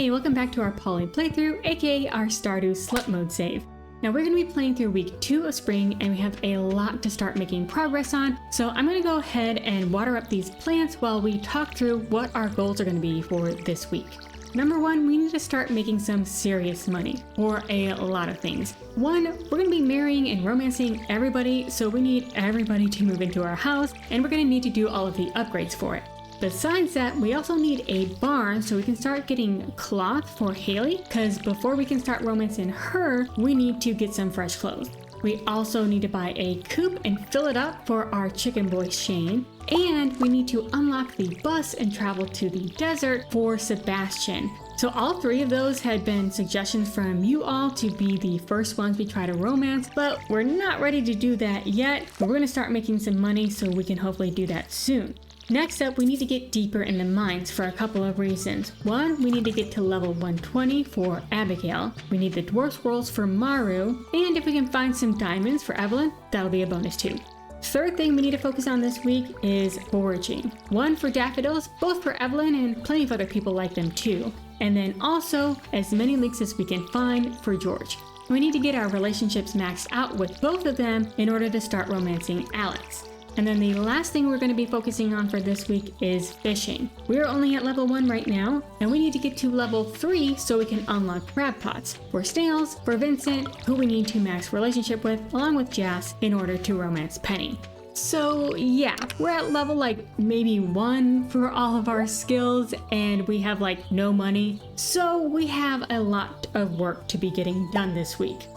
Hey, welcome back to our Poly playthrough, aka our Stardew Slut Mode save. Now we're going to be playing through week 2 of spring and we have a lot to start making progress on, so I'm going to go ahead and water up these plants while we talk through what our goals are going to be for this week. Number 1, we need to start making some serious money for a lot of things. 1, we're going to be marrying and romancing everybody, so we need everybody to move into our house and we're going to need to do all of the upgrades for it. Besides that, we also need a barn so we can start getting cloth for Haley, because before we can start romancing her, we need to get some fresh clothes. We also need to buy a coop and fill it up for our chicken boy Shane, and we need to unlock the bus and travel to the desert for Sebastian. So all 3 of those had been suggestions from you all to be the first ones we try to romance, but we're not ready to do that yet, but we're going to start making some money so we can hopefully do that soon. Next up, we need to get deeper in the mines for a couple of reasons. 1, we need to get to level 120 for Abigail. We need the dwarf scrolls for Maru, and if we can find some diamonds for Evelyn, that'll be a bonus too. Third thing we need to focus on this week is foraging. 1 for daffodils, both for Evelyn and plenty of other people like them too. And then also as many leeks as we can find for George. We need to get our relationships maxed out with both of them in order to start romancing Alex. And then the last thing we're going to be focusing on for this week is fishing. We're only at level 1 right now, and we need to get to level 3 so we can unlock crab pots for Snails, for Vincent, who we need to max relationship with, along with Jas in order to romance Penny. So yeah, we're at level maybe 1 for all of our skills, and we have no money. So we have a lot of work to be getting done this week.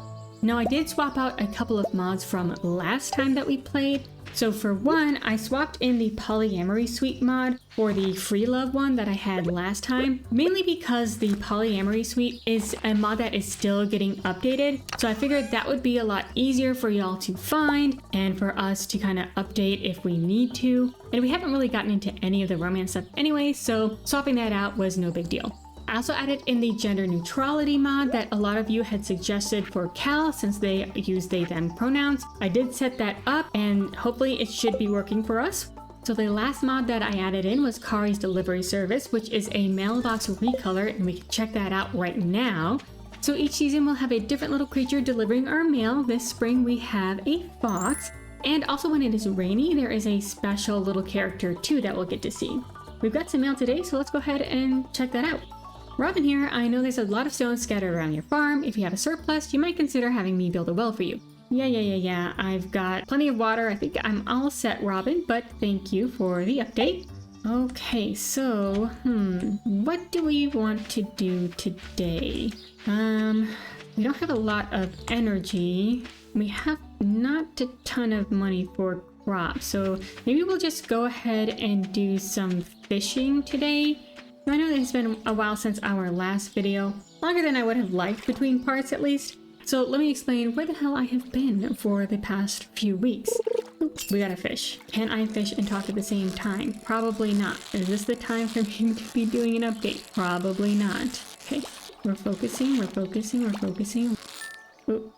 Now I did swap out a couple of mods from last time that we played. So for 1, I swapped in the Polyamory Sweet mod for the free love one that I had last time, mainly because the Polyamory Sweet is a mod that is still getting updated. So I figured that would be a lot easier for y'all to find and for us to kind of update if we need to. And we haven't really gotten into any of the romance stuff anyway, so swapping that out was no big deal. I also added in the gender neutrality mod that a lot of you had suggested for Cal since they use they them pronouns. I did set that up and hopefully it should be working for us. So the last mod that I added in was Kari's delivery service, which is a mailbox recolor, and we can check that out right now. So each season we'll have a different little creature delivering our mail. This spring we have a fox, and also when it is rainy there is a special little character too that we'll get to see. We've got some mail today, so let's go ahead and check that out. Robin here, I know there's a lot of stones scattered around your farm. If you have a surplus, you might consider having me build a well for you. Yeah. I've got plenty of water. I think I'm all set, Robin, but thank you for the update. Okay, so, what do we want to do today? We don't have a lot of energy. We have not a ton of money for crops, so maybe we'll just go ahead and do some fishing today. I know it's been a while since our last video, longer than I would have liked between parts at least. So let me explain where the hell I have been for the past few weeks. Oops, we gotta fish. Can I fish and talk at the same time? Probably not. Is this the time for me to be doing an update? Probably not. Okay, we're focusing. Ooh.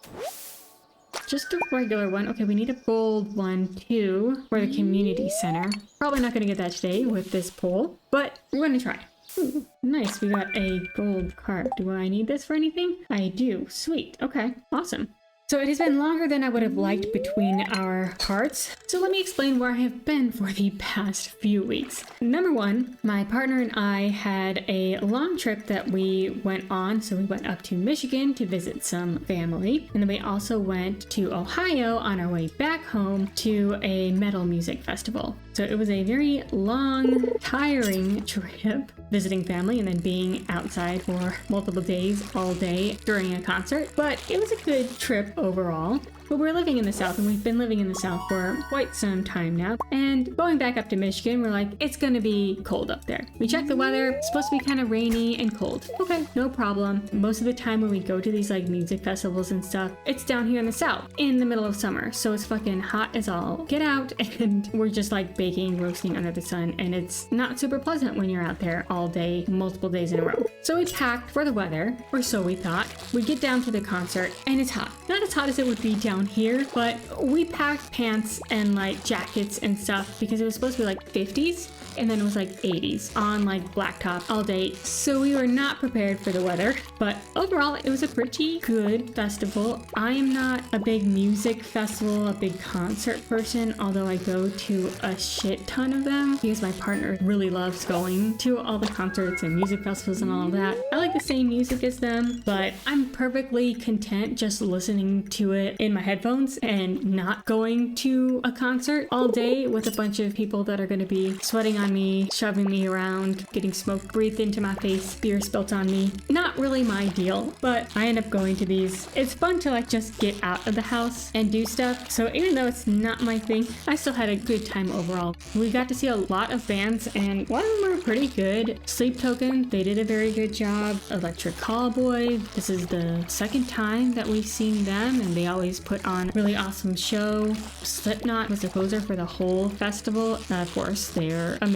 Just a regular one. Okay, we need a gold one too for the community center. Probably not gonna get that today with this pole, but we're gonna try. Ooh, nice, we got a gold card. Do I need this for anything? I do. Sweet. Okay, awesome. So it has been longer than I would have liked between our parts. So let me explain where I have been for the past few weeks. Number 1, my partner and I had a long trip that we went on. So we went up to Michigan to visit some family. And then we also went to Ohio on our way back home to a metal music festival. So it was a very long, tiring trip visiting family and then being outside for multiple days, all day during a concert. But it was a good trip overall. But we're living in the South, and we've been living in the South for quite some time now. And going back up to Michigan, we're like, it's gonna be cold up there. We checked the weather, it's supposed to be kind of rainy and cold. Okay, no problem. Most of the time when we go to these music festivals and stuff, it's down here in the South in the middle of summer. So it's fucking hot as all get out, and we're just baking, roasting under the sun, and it's not super pleasant when you're out there all day, multiple days in a row. So we packed for the weather, or so we thought, we get down to the concert and it's hot. Not as hot as it would be down here, but we packed pants and like jackets and stuff because it was supposed to be like 50s. And then it was like 80s on like blacktop all day. So we were not prepared for the weather, but overall it was a pretty good festival. I am not a big music festival, a big concert person, although I go to a shit ton of them because my partner really loves going to all the concerts and music festivals and all of that. I like the same music as them, but I'm perfectly content just listening to it in my headphones and not going to a concert all day with a bunch of people that are going to be sweating on me, shoving me around, getting smoke breathed into my face, beer spilt on me. Not really my deal, but I end up going to these. It's fun to like just get out of the house and do stuff. So even though it's not my thing, I still had a good time overall. We got to see a lot of bands and one of them were pretty good. Sleep Token, they did a very good job. Electric Callboy, this is the second time that we've seen them and they always put on a really awesome show. Slipknot was the closer for the whole festival. Of course, they're amazing.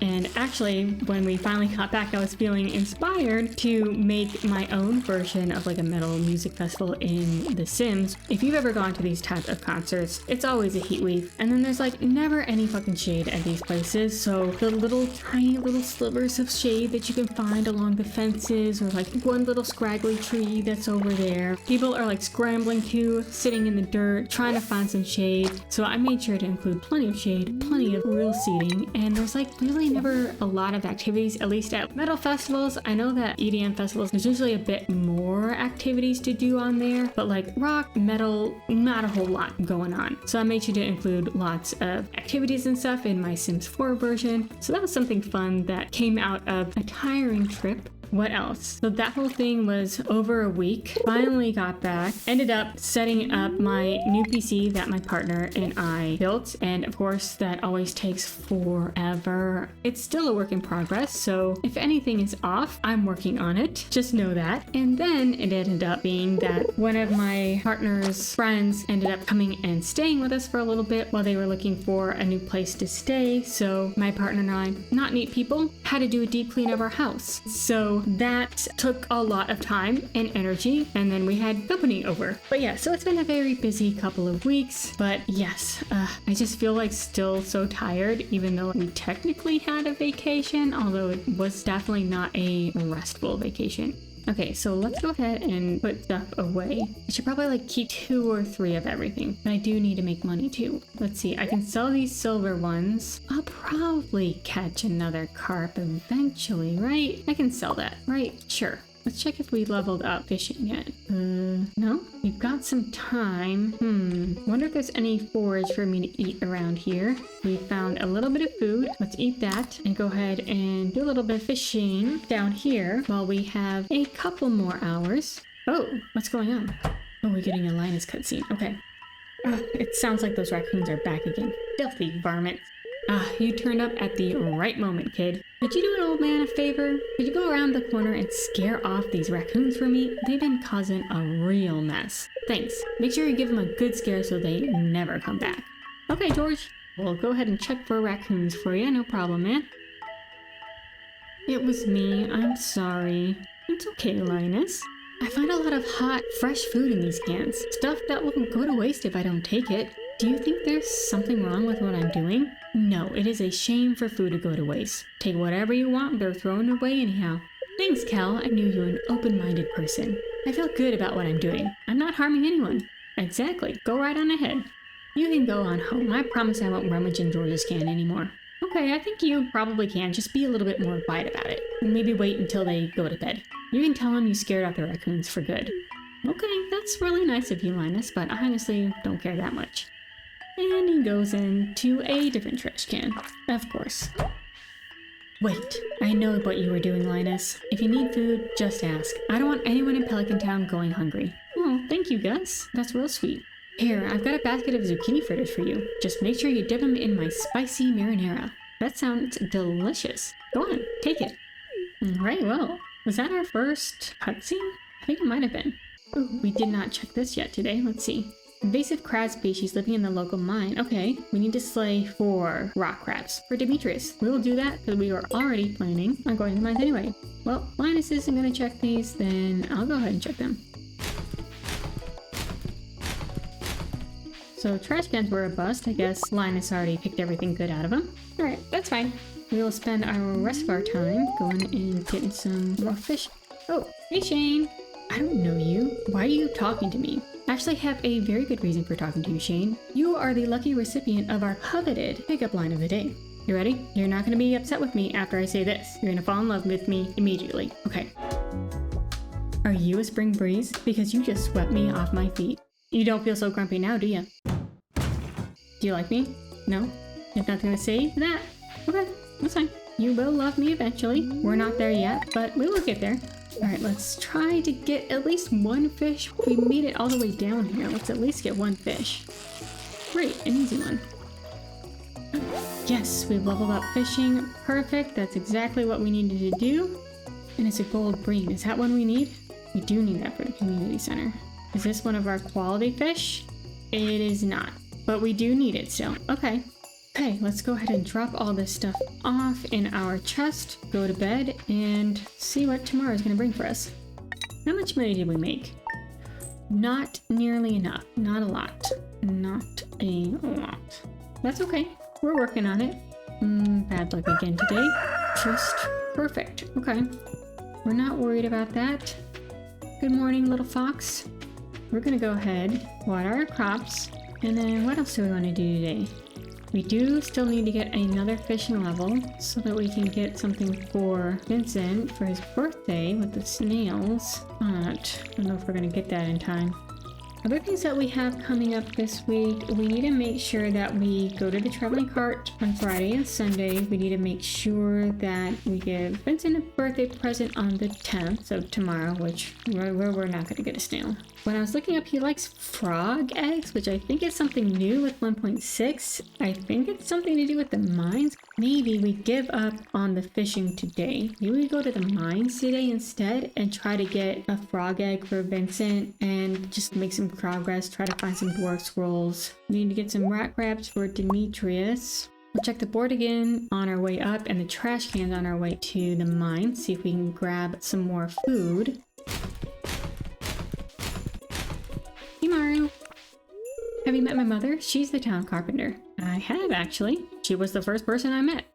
And actually, when we finally got back, I was feeling inspired to make my own version of like a metal music festival in The Sims. If you've ever gone to these types of concerts, it's always a heat wave. And then there's like never any fucking shade at these places. So the little tiny little slivers of shade that you can find along the fences or like one little scraggly tree that's over there, people are like scrambling to, sitting in the dirt, trying to find some shade. So I made sure to include plenty of shade, plenty of real seating, and there's like really never a lot of activities, at least at metal festivals. I know that EDM festivals, there's usually a bit more activities to do on there, but like rock, metal, not a whole lot going on. So I made sure to include lots of activities and stuff in my Sims 4 version. So that was something fun that came out of a tiring trip. What else? So that whole thing was over a week. Finally got back. Ended up setting up my new PC that my partner and I built. And of course, that always takes forever. It's still a work in progress. So if anything is off, I'm working on it. Just know that. And then it ended up being that one of my partner's friends ended up coming and staying with us for a little bit while they were looking for a new place to stay. So my partner and I, not neat people, had to do a deep clean of our house. So that took a lot of time and energy, and then we had company over. But yeah, so it's been a very busy couple of weeks, but yes, I just feel like still so tired, even though we technically had a vacation, although it was definitely not a restful vacation. Okay, so let's go ahead and put stuff away. I should probably like keep 2 or 3 of everything, but I do need to make money too. Let's see, I can sell these silver ones. I'll probably catch another carp eventually, right? I can sell that, right? Sure. Let's check if we leveled up fishing yet. No? We've got some time. Wonder if there's any forage for me to eat around here. We found a little bit of food. Let's eat that and go ahead and do a little bit of fishing down here while we have a couple more hours. Oh, what's going on? Oh, we're getting a Linus cutscene. Okay. It sounds like those raccoons are back again. Filthy varmints. You turned up at the right moment, kid. Could you do an old man a favor? Could you go around the corner and scare off these raccoons for me? They've been causing a real mess. Thanks. Make sure you give them a good scare so they never come back. Okay, George. We'll go ahead and check for raccoons for you. No problem, man. It was me. I'm sorry. It's okay, Linus. I find a lot of hot, fresh food in these cans. Stuff that will go to waste if I don't take it. Do you think there's something wrong with what I'm doing? No, it is a shame for food to go to waste. Take whatever you want, they're thrown away anyhow. Thanks, Cal. I knew you were an open-minded person. I feel good about what I'm doing. I'm not harming anyone. Exactly. Go right on ahead. You can go on home. I promise I won't rummage in George's can anymore. Okay, I think you probably can. Just be a little bit more quiet about it. Maybe wait until they go to bed. You can tell them you scared off the raccoons for good. Okay, that's really nice of you, Linus, but I honestly don't care that much. And he goes into a different trash can. Of course. Wait, I know what you were doing, Linus. If you need food, just ask. I don't want anyone in Pelican Town going hungry. Oh, thank you, Gus. That's real sweet. Here, I've got a basket of zucchini fritters for you. Just make sure you dip them in my spicy marinara. That sounds delicious. Go on, take it. Right, well, was that our first cutscene? I think it might have been. Ooh, we did not check this yet today. Let's see. Invasive crab species living in the local mine. Okay, we need to slay 4 rock crabs for Demetrius. We will do that because we were already planning on going to the mines anyway. Well, Linus isn't going to check these, then I'll go ahead and check them. So trash cans were a bust. I guess Linus already picked everything good out of them. Alright, that's fine. We will spend our rest of our time going and getting some more fish. Oh, hey Shane! I don't know you. Why are you talking to me? I actually have a very good reason for talking to you, Shane. You are the lucky recipient of our coveted pickup line of the day. You ready? You're not going to be upset with me after I say this. You're going to fall in love with me immediately. Okay. Are you a spring breeze? Because you just swept me off my feet. You don't feel so grumpy now, do you? Do you like me? No? You're not going to say that? Okay, that's fine. You will love me eventually. We're not there yet, but we will get there. Alright, let's try to get at least one fish. We made it all the way down here. Let's at least get one fish. Great, an easy one. Yes, we've leveled up fishing. Perfect, that's exactly what we needed to do. And it's a gold bream. Is that one we need? We do need that for the community center. Is this one of our quality fish? It is not, but we do need it still. Okay. Okay, let's go ahead and drop all this stuff off in our chest, go to bed, and see what tomorrow is going to bring for us. How much money did we make? Not nearly enough. Not a lot. Not a lot. That's okay. We're working on it. Bad luck again today. Just perfect. Okay. We're not worried about that. Good morning, little fox. We're going to go ahead, water our crops, and then what else do we want to do today? We do still need to get another fishing level so that we can get something for Vincent for his birthday with the snails. But I don't know if we're going to get that in time. Other things that we have coming up this week, we need to make sure that we go to the traveling cart on Friday and Sunday. We need to make sure that we give Vincent a birthday present on the 10th, so tomorrow, which we're not going to get a snail. When I was looking up, he likes frog eggs, which I think is something new with 1.6. I think it's something to do with the mines. Maybe we give up on the fishing today. Maybe we go to the mines today instead and try to get a frog egg for Vincent and just make some progress, try to find some dwarf scrolls. We need to get some rat crabs for Demetrius. We'll check the board again on our way up and the trash cans on our way to the mine. See if we can grab some more food. Hey Maru! Have you met my mother? She's the town carpenter. I have actually. She was the first person I met.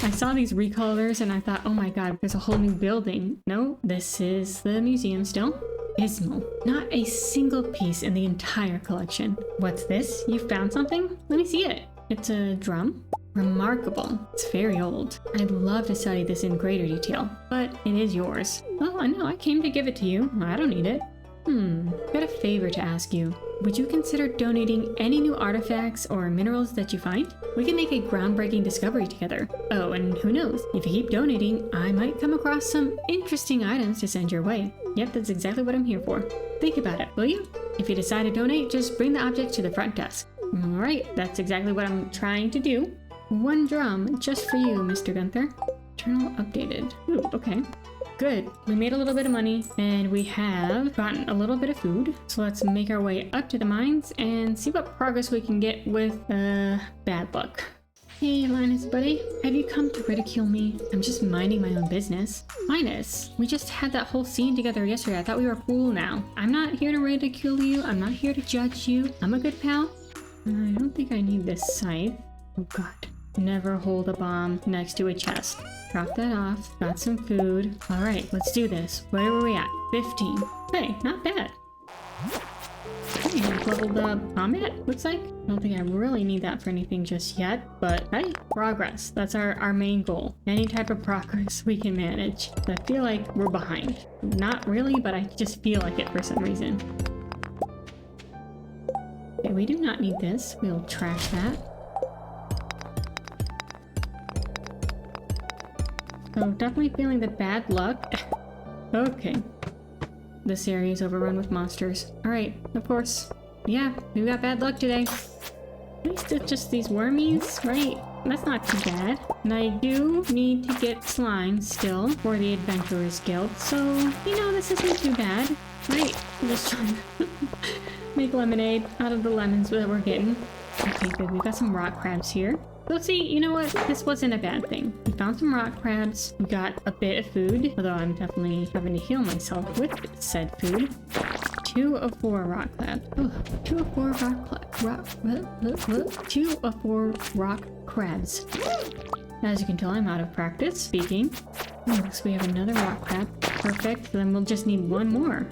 I saw these recolors and I thought, oh my god, there's a whole new building. No, this is the museum still. Dismal. Not a single piece in the entire collection. What's this? You found something? Let me see it. It's a drum. Remarkable. It's very old. I'd love to study this in greater detail, but it is yours. Oh, I know. I came to give it to you. I don't need it. Got a favor to ask you. Would you consider donating any new artifacts or minerals that you find? We can make a groundbreaking discovery together. Oh, and who knows? If you keep donating, I might come across some interesting items to send your way. Yep, that's exactly what I'm here for. Think about it, will you? If you decide to donate, just bring the object to the front desk. Alright, that's exactly what I'm trying to do. One drum just for you, Mr. Gunther. Journal updated. Ooh, okay. Good. We made a little bit of money and we have gotten a little bit of food. So let's make our way up to the mines and see what progress we can get with bad luck. Hey Linus buddy, have you come to ridicule me? I'm just minding my own business. Linus, we just had that whole scene together yesterday. I thought we were cool now. I'm not here to ridicule you. I'm not here to judge you. I'm a good pal. I don't think I need this scythe. Oh god. Never hold a bomb next to a chest. Drop that off. Got some food. Alright, let's do this. Where were we at? 15. Hey, not bad. Okay, I've leveled up combat, looks like. I don't think I really need that for anything just yet, but hey, progress. That's our main goal. Any type of progress we can manage. I feel like we're behind. Not really, but I just feel like it for some reason. Okay, we do not need this. We'll trash that. So definitely feeling the bad luck. Okay. This area is overrun with monsters. Alright, of course. Yeah, we got bad luck today. At least it's just these wormies, right? that's not too bad. And I do need to get slime still for the Adventurers Guild, so, you know, this isn't too bad. Right, I'm just trying to make lemonade out of the lemons that we're getting. Okay, good, we got some rock crabs here. Let's see, you know what? This wasn't a bad thing. We found some rock crabs. We got a bit of food, although I'm definitely having to heal myself with said food. 2 of 4 rock crabs. Oh, 2 of 4 2 of 4 rock crabs. As you can tell, I'm out of practice speaking. Oh, so we have another rock crab. Perfect. Then we'll just need 1 more.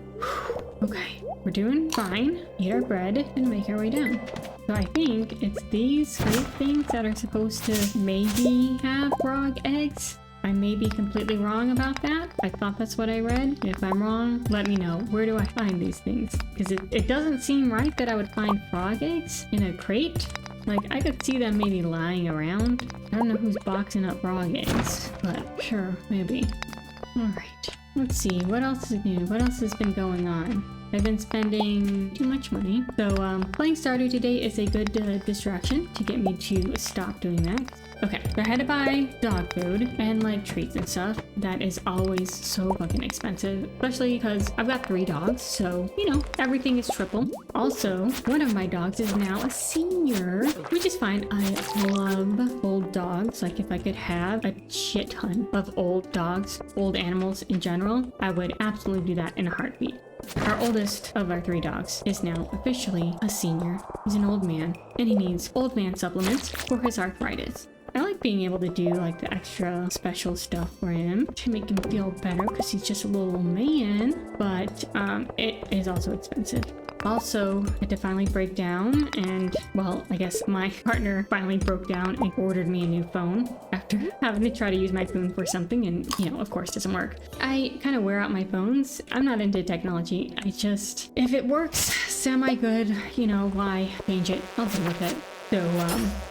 Okay, we're doing fine. Eat our bread and make our way down. So I think it's these 3 things that are supposed to maybe have frog eggs. I may be completely wrong about that. I thought that's what I read. If I'm wrong, let me know. Where do I find these things? Because it doesn't seem right that I would find frog eggs in a crate. Like, I could see them maybe lying around. I don't know who's boxing up frog eggs, but sure, maybe. Alright, let's see. What else is new? What else has been going on? I've been spending too much money. So playing Stardew today is a good distraction to get me to stop doing that. Okay, so I had to buy dog food and like treats and stuff. That is always so fucking expensive, especially because I've got 3 dogs. So, you know, everything is triple. Also, one of my dogs is now a senior, which is fine. I love old dogs. Like if I could have a shit ton of old dogs, old animals in general, I would absolutely do that in a heartbeat. Our oldest of our 3 dogs is now officially a senior. He's an old man, and he needs old man supplements for his arthritis. I like being able to do like the extra special stuff for him to make him feel better because he's just a little man, but it is also expensive. Also, I had to finally break down and, well, I guess my partner finally broke down and ordered me a new phone after having to try to use my phone for something and, you know, of course doesn't work. I kind of wear out my phones. I'm not into technology. I just, if it works semi-good, you know, why change it? I'll deal with it. So,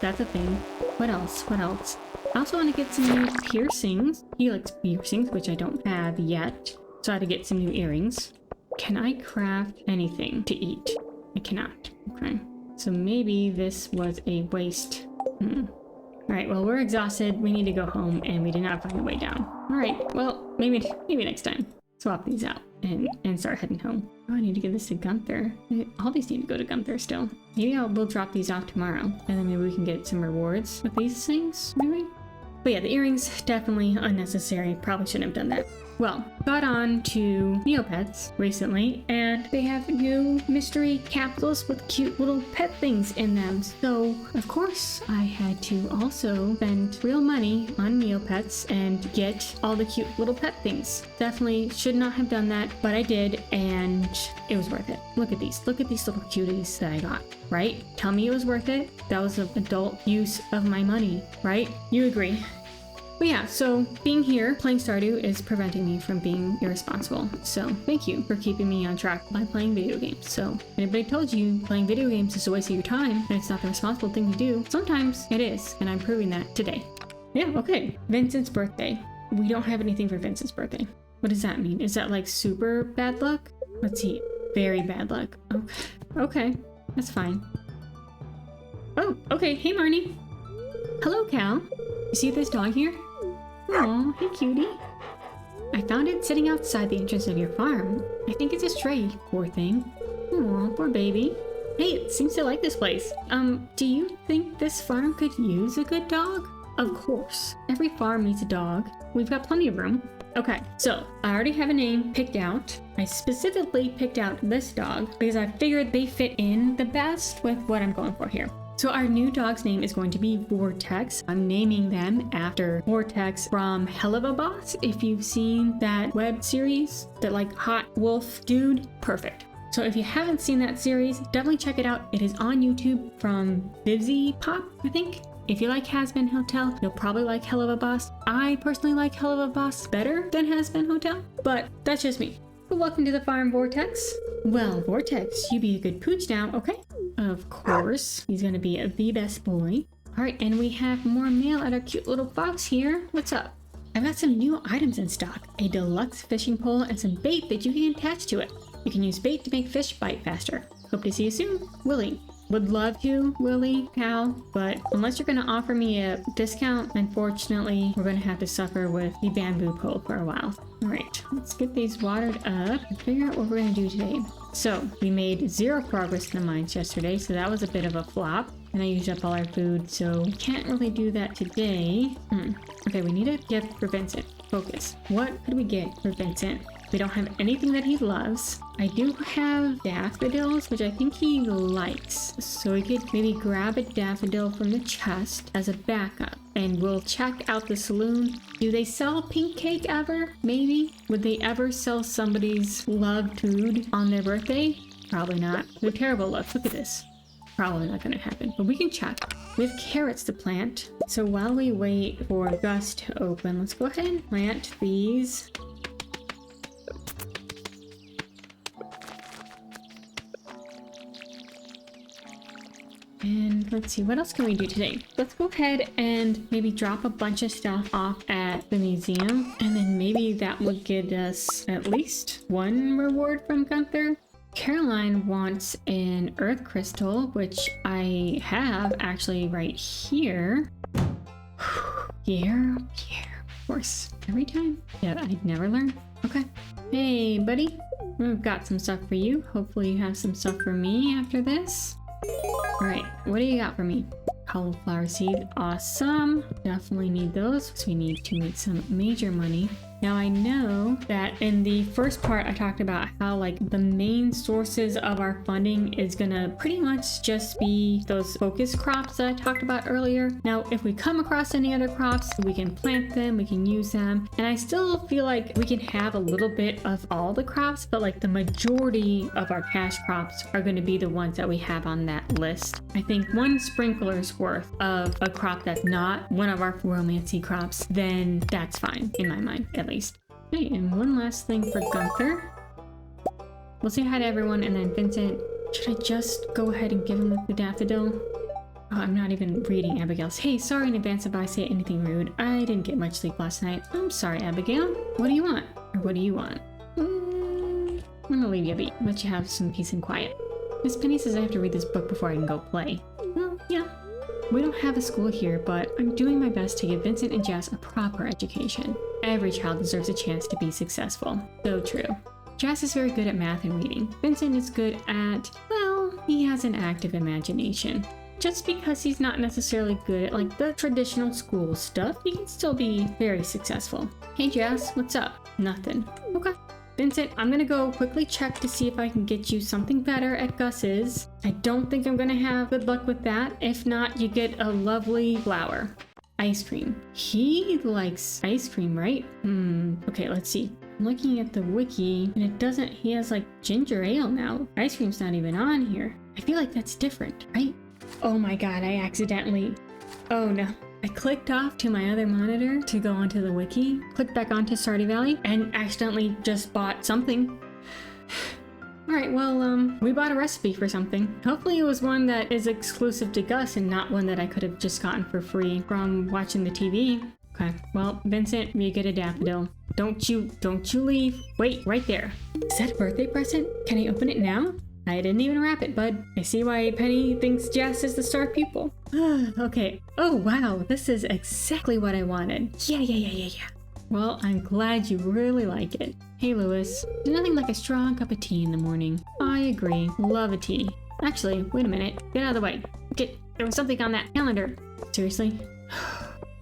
that's a thing. What else? What else? I also want to get some new piercings. Helix piercings, which I don't have yet. So I had to get some new earrings. Can I craft anything to eat? I cannot. Okay. So maybe this was a waste. Alright, well, we're exhausted. We need to go home, and we did not find a way down. Alright, well, maybe next time. Swap these out and start heading home. Oh, I need to give this to Gunther. All these need to go to Gunther still. Maybe we'll drop these off tomorrow, and then maybe we can get some rewards with these things, maybe? But yeah, the earrings, definitely unnecessary. Probably shouldn't have done that. Well, got on to Neopets recently, and they have new mystery capsules with cute little pet things in them. So, of course, I had to also spend real money on Neopets and get all the cute little pet things. Definitely should not have done that, but I did, and it was worth it. Look at these. Look at these little cuties that I got, right? Tell me it was worth it. That was an adult use of my money, right? You agree. But yeah, so being here, playing Stardew is preventing me from being irresponsible. So thank you for keeping me on track by playing video games. So if anybody told you playing video games is a waste of your time and it's not the responsible thing to do, sometimes it is, and I'm proving that today. Yeah, okay. Vincent's birthday. We don't have anything for Vincent's birthday. What does that mean? Is that like super bad luck? Let's see. Very bad luck. Okay, that's fine. Oh, okay. Hey, Marnie. Hello, Cal. You see this dog here? Aw, hey cutie. I found it sitting outside the entrance of your farm. I think it's a stray, poor thing. Aw, poor baby. Hey, it seems to like this place. Do you think this farm could use a good dog? Of course. Every farm needs a dog. We've got plenty of room. Okay, so I already have a name picked out. I specifically picked out this dog because I figured they fit in the best with what I'm going for here. So our new dog's name is going to be Vortex. I'm naming them after Vortex from Hell of a Boss. If you've seen that web series, that like hot wolf dude, perfect. So if you haven't seen that series, definitely check it out. It is on YouTube from Vivzy Pop, I think. If you like Has Been Hotel, you'll probably like Hell of a Boss. I personally like Hell of a Boss better than Has Been Hotel, but that's just me. But welcome to the farm, Vortex. Well, Vortex, you be a good pooch now, okay? Of course, he's gonna be the best boy. All right, and we have more mail at our cute little box here. What's up? I've got some new items in stock. A deluxe fishing pole and some bait that you can attach to it. You can use bait to make fish bite faster. Hope to see you soon, Willie. Would love to, Willie, Cal, but unless you're gonna offer me a discount, unfortunately, we're gonna have to suffer with the bamboo pole for a while. All right, let's get these watered up and figure out what we're gonna do today. So we made 0 progress in the mines yesterday, so that was a bit of a flop. And I used up all our food, so we can't really do that today. Okay, we need a gift for Vincent. Focus. What could we get for Vincent? We don't have anything that he loves. I do have daffodils, which I think he likes. So we could maybe grab a daffodil from the chest as a backup. And we'll check out the saloon. Do they sell pink cake ever? Maybe? Would they ever sell somebody's loved food on their birthday? Probably not. They're terrible looks. Look at this. Probably not gonna happen, but we can check. We have carrots to plant. So while we wait for Gus to open, let's go ahead and plant these. And let's see, what else can we do today? Let's go ahead and maybe drop a bunch of stuff off at the museum, and then maybe that will get us at least 1 reward from Gunther. Caroline wants an earth crystal, which I have actually right here. Here, of course, every time. Yeah, I'd never learn. Okay. Hey, buddy. We've got some stuff for you. Hopefully you have some stuff for me after this. All right, what do you got for me? Cauliflower seed, awesome. Definitely need those because we need to make some major money. Now I know that in the first part I talked about how like the main sources of our funding is gonna pretty much just be those focus crops that I talked about earlier. Now if we come across any other crops, we can plant them, we can use them, and I still feel like we can have a little bit of all the crops, but like the majority of our cash crops are gonna be the ones that we have on that list. I think 1 sprinkler's worth of a crop that's not one of our romancy crops, then that's fine in my mind at least. Okay, and one last thing for Gunther. We'll say hi to everyone, and then Vincent, should I just go ahead and give him the daffodil? Oh, I'm not even reading Abigail's. Hey, sorry in advance if I say anything rude. I didn't get much sleep last night. I'm sorry, Abigail. What do you want? Or what do you want? I'm gonna leave you be. Let you have some peace and quiet. Miss Penny says I have to read this book before I can go play. Well, yeah. We don't have a school here, but I'm doing my best to give Vincent and Jess a proper education. Every child deserves a chance to be successful. So true. Jess is very good at math and reading. Vincent is good at, well, he has an active imagination. Just because he's not necessarily good at like the traditional school stuff, he can still be very successful. Hey Jess, what's up? Nothing. Okay. Vincent, I'm gonna go quickly check to see if I can get you something better at Gus's. I don't think I'm gonna have good luck with that. If not, you get a lovely flower. Ice cream. He likes ice cream, right? Okay, let's see. I'm looking at the wiki and it doesn't, he has like ginger ale now. Ice cream's not even on here. I feel like that's different, right? Oh my god, I accidentally, oh no. I clicked off to my other monitor to go onto the wiki, clicked back onto Stardew Valley, and accidentally just bought something. Alright, well, we bought a recipe for something. Hopefully it was one that is exclusive to Gus and not one that I could have just gotten for free from watching the TV. Okay, well, Vincent, you get a daffodil. Don't you leave. Wait, right there. Is that a birthday present? Can I open it now? I didn't even wrap it, bud. I see why Penny thinks Jess is the star pupil. Okay. Oh, wow. This is exactly what I wanted. Yeah. Well, I'm glad you really like it. Hey, Lewis. There's nothing like a strong cup of tea in the morning. I agree. Love a tea. Actually, wait a minute. Get out of the way. There was something on that calendar. Seriously?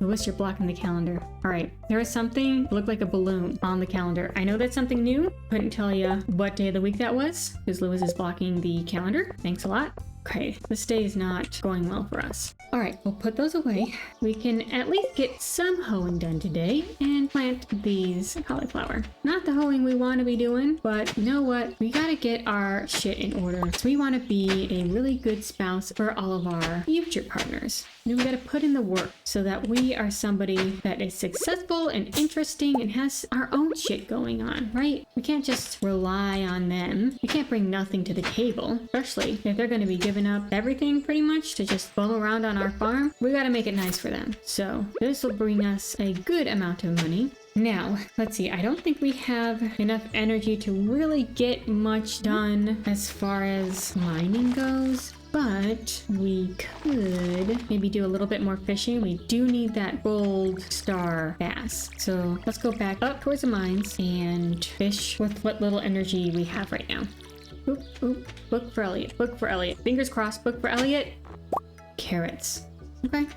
Lewis, you're blocking the calendar. All right, there was something that looked like a balloon on the calendar. I know that's something new. Couldn't tell you what day of the week that was because Lewis is blocking the calendar. Thanks a lot. Okay, this day is not going well for us. All right, we'll put those away. We can at least get some hoeing done today and plant these cauliflower. Not the hoeing we want to be doing, but you know what? We gotta get our shit in order. So we want to be a really good spouse for all of our future partners. And we gotta put in the work so that we are somebody that is successful and interesting and has our own shit going on, right? We can't just rely on them. We can't bring nothing to the table, especially if they're gonna be giving up everything pretty much to just bum around on our farm. We gotta make it nice for them. So this will bring us a good amount of money. Now, let's see, I don't think we have enough energy to really get much done as far as mining goes. but we could maybe do a little bit more fishing. We do need that gold star bass. So let's go back up towards the mines and fish with what little energy we have right now. Oop, oop. Book for Elliot. Book for Elliot. Fingers crossed. Book for Elliot. Carrots. Okay,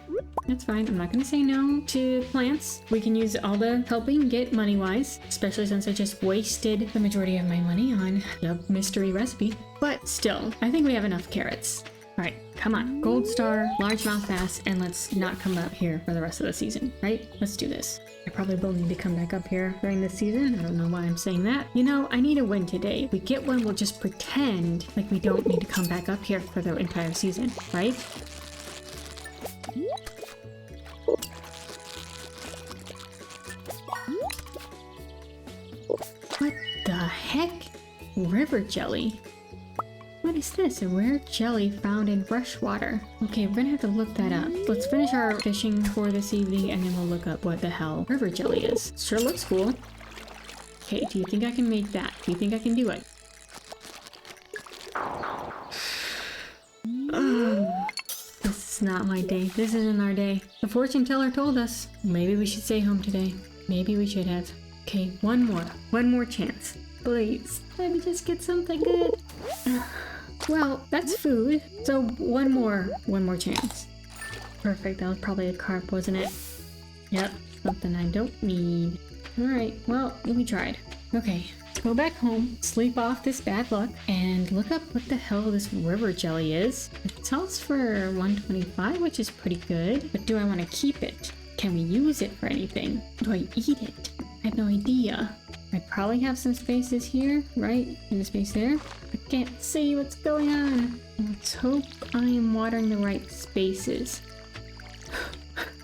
that's fine. I'm not gonna say no to plants. We can use all the help we can get money-wise, especially since I just wasted the majority of my money on the mystery recipe. But still, I think we have enough carrots. All right, come on. Gold star, largemouth bass, and let's not come up here for the rest of the season, right? Let's do this. I probably will need to come back up here during this season. I don't know why I'm saying that. You know, I need a win today. If we get one, we'll just pretend like we don't need to come back up here for the entire season, right? What the heck? River jelly? What is this? A rare jelly found in fresh water. Okay, we're gonna have to look that up. Let's finish our fishing for this evening and then we'll look up what the hell river jelly is. Sure looks cool. Okay, do you think I can make that? Do you think I can do it? This is not my day. This isn't our day. The fortune teller told us. Maybe we should stay home today. Maybe we should have. Okay, one more chance. Please, let me just get something good. Well, that's food. So one more chance. Perfect, that was probably a carp, wasn't it? Yep, something I don't need. All right, well, we tried. Okay, go back home, sleep off this bad luck, and look up what the hell this river jelly is. It sells for $125, which is pretty good, but do I want to keep it? Can we use it for anything? Do I eat it? I have no idea. I probably have some spaces here, right? And a space there. I can't see what's going on. Let's hope I am watering the right spaces.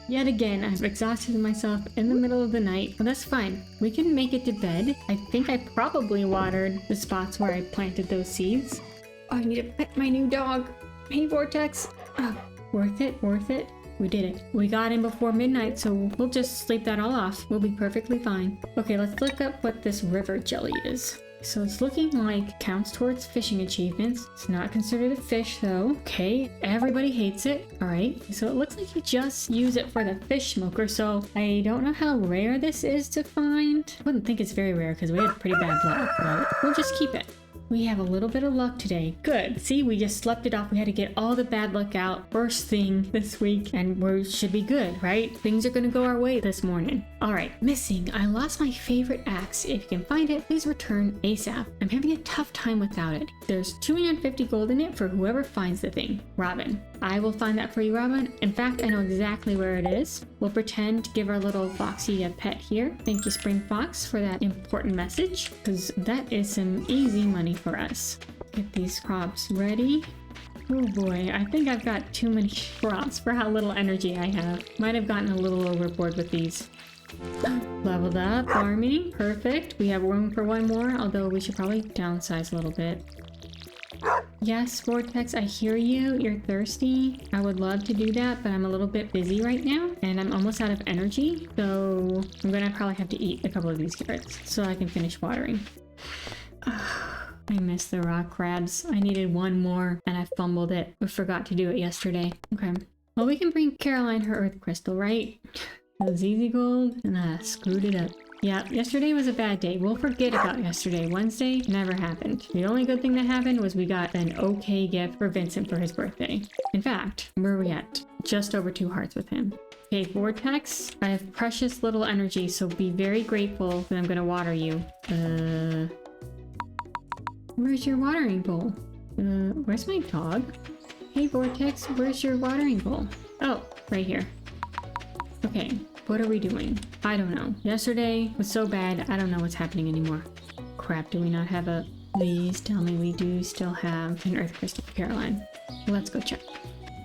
Yet again, I've exhausted myself in the middle of the night, but that's fine. We can make it to bed. I think I probably watered the spots where I planted those seeds. Oh, I need to pet my new dog. Hey, Vortex. Oh, worth it, worth it. We did it. We got in before midnight, so we'll just sleep that all off. We'll be perfectly fine. Okay, let's look up what this river jelly is. So it's looking like counts towards fishing achievements. It's not considered a fish though. Okay, everybody hates it. All right, so it looks like you just use it for the fish smoker. So I don't know how rare this is to find. I wouldn't think it's very rare because we had pretty bad luck, but we'll just keep it. We have a little bit of luck today. Good. See, we just slept it off. We had to get all the bad luck out first thing this week, and we should be good, right? Things are gonna go our way this morning. All right, missing. I lost my favorite axe. If you can find it, please return ASAP. I'm having a tough time without it. There's 250 gold in it for whoever finds the thing. Robin. I will find that for you, Robin. In fact, I know exactly where it is. We'll pretend to give our little Foxy a pet here. Thank you, Spring Fox, for that important message, because that is some easy money for us. Get these crops ready. Oh boy, I think I've got too many crops for how little energy I have. Might have gotten a little overboard with these. Leveled up, farming, perfect. We have room for one more, although we should probably downsize a little bit. Yes, Vortex, I hear you. You're thirsty. I would love to do that, but I'm a little bit busy right now, and I'm almost out of energy, so I'm gonna probably have to eat a couple of these carrots so I can finish watering. I missed the rock crabs. I needed one more, and I fumbled it. I forgot to do it yesterday. Okay. Well, we can bring Caroline her earth crystal, right? It was easy gold, and I screwed it up. Yeah, yesterday was a bad day. We'll forget about yesterday. Wednesday never happened. The only good thing that happened was we got an okay gift for Vincent for his birthday. In fact, where are we at? Just over 2 hearts with him. Okay, Vortex, I have precious little energy, so be very grateful that I'm gonna water you. Where's your watering bowl? Where's my dog? Hey, Vortex, where's your watering bowl? Oh, right here. Okay. What are we doing? I don't know. Yesterday was so bad, I don't know what's happening anymore. Crap, do we not have a... Please tell me we do still have an earth crystal for Caroline. Let's go check.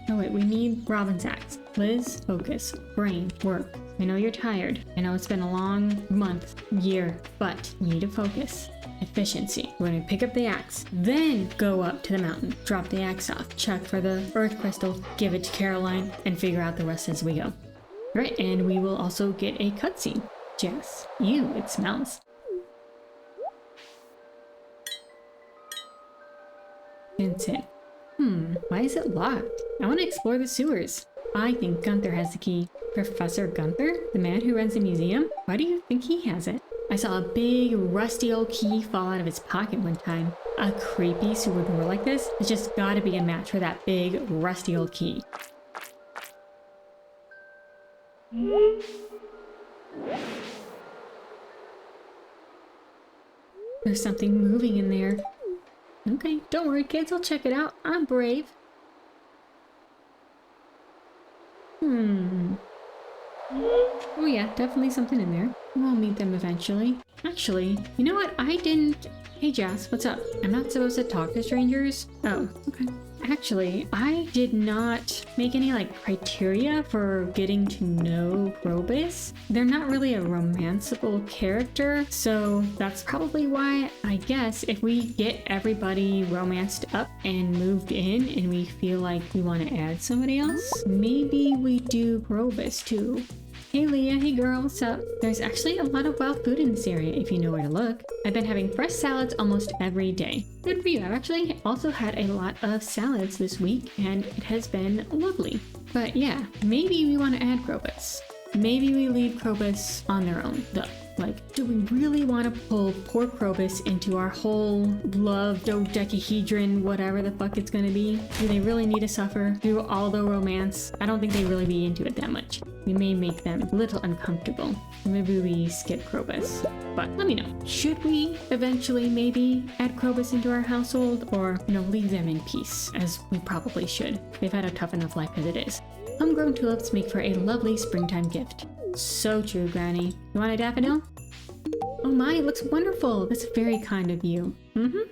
Oh wait, we need Robin's axe. Liz, focus. Brain, work. I know you're tired. I know it's been a long month, year, but you need to focus. Efficiency. We're gonna pick up the axe, then go up to the mountain, drop the axe off, check for the earth crystal, give it to Caroline, and figure out the rest as we go. Right, and we will also get a cutscene. Jess. Ew, it smells. Vincent. Why is it locked? I want to explore the sewers. I think Gunther has the key. Professor Gunther? The man who runs the museum? Why do you think he has it? I saw a big rusty old key fall out of his pocket one time. A creepy sewer door like this has just gotta be a match for that big rusty old key. There's something moving in there. Okay, don't worry kids, I'll check it out. I'm brave. Oh yeah, definitely something in there. We'll meet them eventually. Actually, you know what? Hey Jazz, what's up? I'm not supposed to talk to strangers? Oh, okay. Actually, I did not make any criteria for getting to know Krobus. They're not really a romanceable character, so that's probably why I guess if we get everybody romanced up and moved in and we feel like we want to add somebody else, maybe we do Krobus too. Hey Leah, hey girl, what's up? There's actually a lot of wild food in this area if you know where to look. I've been having fresh salads almost every day. Good for you. I've actually also had a lot of salads this week and it has been lovely. But yeah, maybe we want to add Krobus. Maybe we leave Krobus on their own though. Do we really want to pull poor Krobus into our whole love dodecahedron, whatever the fuck it's gonna be? Do they really need to suffer through all the romance? I don't think they really be into it that much. We may make them a little uncomfortable. Maybe we skip Krobus. But let me know. Should we eventually maybe add Krobus into our household or, leave them in peace, as we probably should. They've had a tough enough life as it is. Homegrown tulips make for a lovely springtime gift. So true, Granny. You want a daffodil? Oh my, it looks wonderful. That's very kind of you.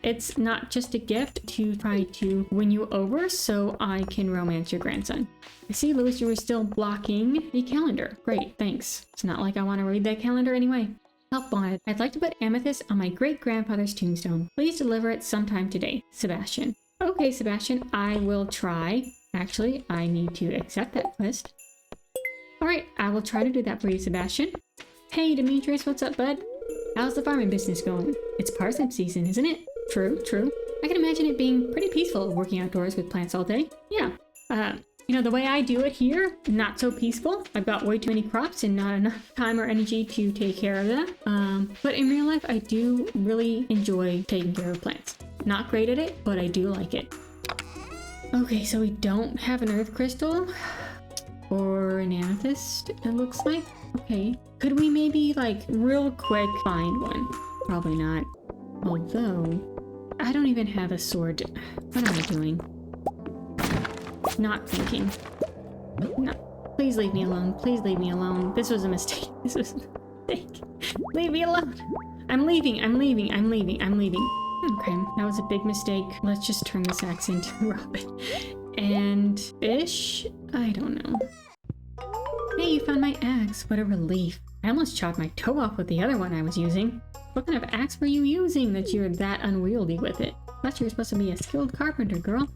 It's not just a gift to try to win you over so I can romance your grandson. I see, Louis, you were still blocking the calendar. Great, thanks. It's not like I want to read that calendar anyway. Help wanted. I'd like to put amethyst on my great-grandfather's tombstone. Please deliver it sometime today. Sebastian. Okay, Sebastian, I will try. Actually, I need to accept that quest. Alright, I will try to do that for you, Sebastian. Hey, Demetrius, what's up, bud? How's the farming business going? It's parsnip season, isn't it? True, true. I can imagine it being pretty peaceful working outdoors with plants all day. Yeah. The way I do it here, not so peaceful. I've got way too many crops and not enough time or energy to take care of them. But in real life, I do really enjoy taking care of plants. Not great at it, but I do like it. Okay, so we don't have an earth crystal. Or an amethyst, it looks like. Okay. Could we maybe, real quick find one? Probably not. Although, I don't even have a sword. What am I doing? Not thinking. No. Please leave me alone. Please leave me alone. This was a mistake. This was a mistake. Leave me alone. I'm leaving. I'm leaving. I'm leaving. I'm leaving. Okay, that was a big mistake. Let's just turn this axe into Robin. And fish? I don't know. Hey, you found my axe. What a relief. I almost chopped my toe off with the other one I was using. What kind of axe were you using that you're that unwieldy with it? Thought you were supposed to be a skilled carpenter, girl.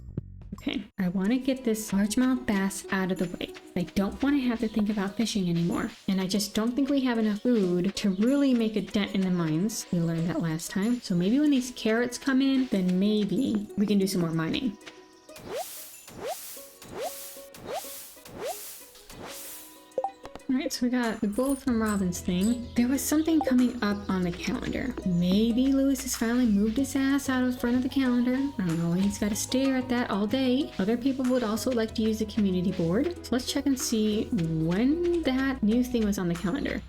Okay, I want to get this largemouth bass out of the way. I don't want to have to think about fishing anymore. And I just don't think we have enough food to really make a dent in the mines. We learned that last time. So maybe when these carrots come in, then maybe we can do some more mining. Alright, so we got the gold from Robin's thing. There was something coming up on the calendar. Maybe Lewis has finally moved his ass out of front of the calendar. I don't know, he's got to stare at that all day. Other people would also like to use the community board. So let's check and see when that new thing was on the calendar.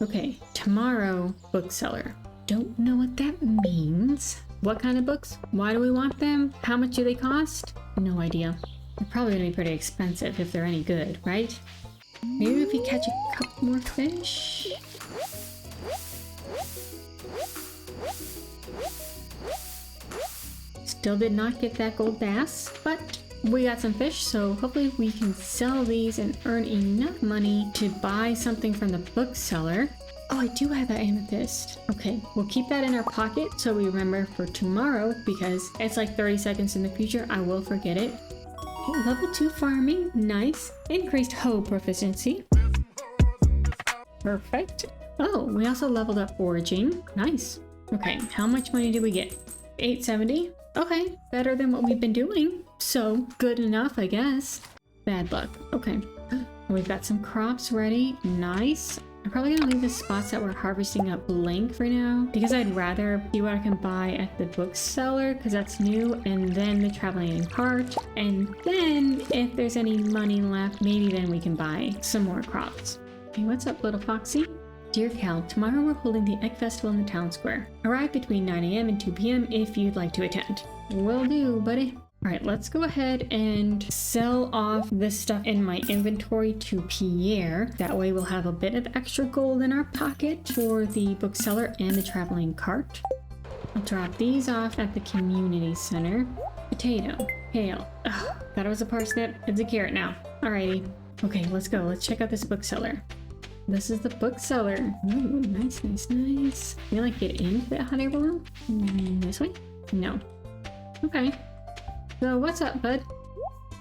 Okay, tomorrow, Bookseller. Don't know what that means. What kind of books? Why do we want them? How much do they cost? No idea. They're probably going to be pretty expensive if they're any good, right? Maybe if we catch a couple more fish? Still did not get that gold bass, but we got some fish, so hopefully we can sell these and earn enough money to buy something from the bookseller. Oh, I do have that amethyst. Okay, we'll keep that in our pocket so we remember for tomorrow because it's like 30 seconds in the future. I will forget it. Okay, level 2 farming, nice. Increased hoe proficiency. Perfect. Oh, we also leveled up foraging. Nice. Okay, how much money did we get? 870. Okay, better than what we've been doing. So, good enough, I guess. Bad luck. Okay. We've got some crops ready. Nice. I'm probably gonna leave the spots that we're harvesting up blank for now because I'd rather see what I can buy at the bookseller because that's new, and then the traveling cart, and then if there's any money left, maybe then we can buy some more crops. Hey, what's up, little foxy? Dear Cal, tomorrow we're holding the Egg Festival in the town square. Arrive between 9 a.m. and 2 p.m. if you'd like to attend. Will do, buddy. Alright, let's go ahead and sell off this stuff in my inventory to Pierre. That way we'll have a bit of extra gold in our pocket for the bookseller and the traveling cart. I'll drop these off at the community center. Potato, kale. Ugh, thought it was a parsnip. It's a carrot now. Alrighty. Okay, let's go. Let's check out this bookseller. This is the bookseller. Ooh, nice, nice, nice. Can we like get into the hot air balloon? This way? No. Okay. So what's up, bud?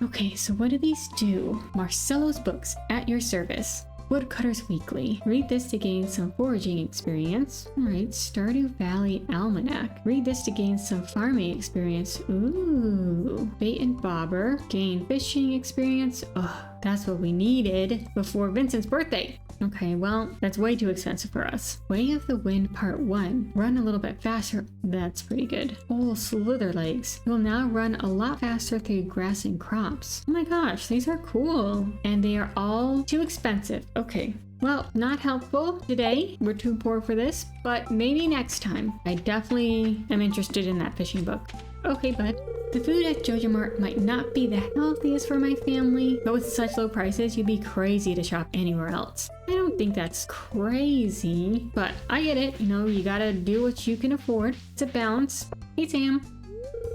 Okay, so what do these do? Marcello's books at your service. Woodcutters Weekly. Read this to gain some foraging experience. Alright, Stardew Valley Almanac. Read this to gain some farming experience. Ooh. Bait and Bobber. Gain fishing experience. Ugh, that's what we needed before Vincent's birthday. Okay, well, that's way too expensive for us. Way of the Wind Part 1. Run a little bit faster. That's pretty good. Oh, Slither Legs. You'll now run a lot faster through grass and crops. Oh my gosh, these are cool. And they are all too expensive. Okay. Well, not helpful today. We're too poor for this, but maybe next time. I definitely am interested in that fishing book. Okay, bud. The food at Jojo Mart might not be the healthiest for my family, but with such low prices, you'd be crazy to shop anywhere else. I don't think that's crazy, but I get it. You know, you gotta do what you can afford. It's a balance. Hey, Sam.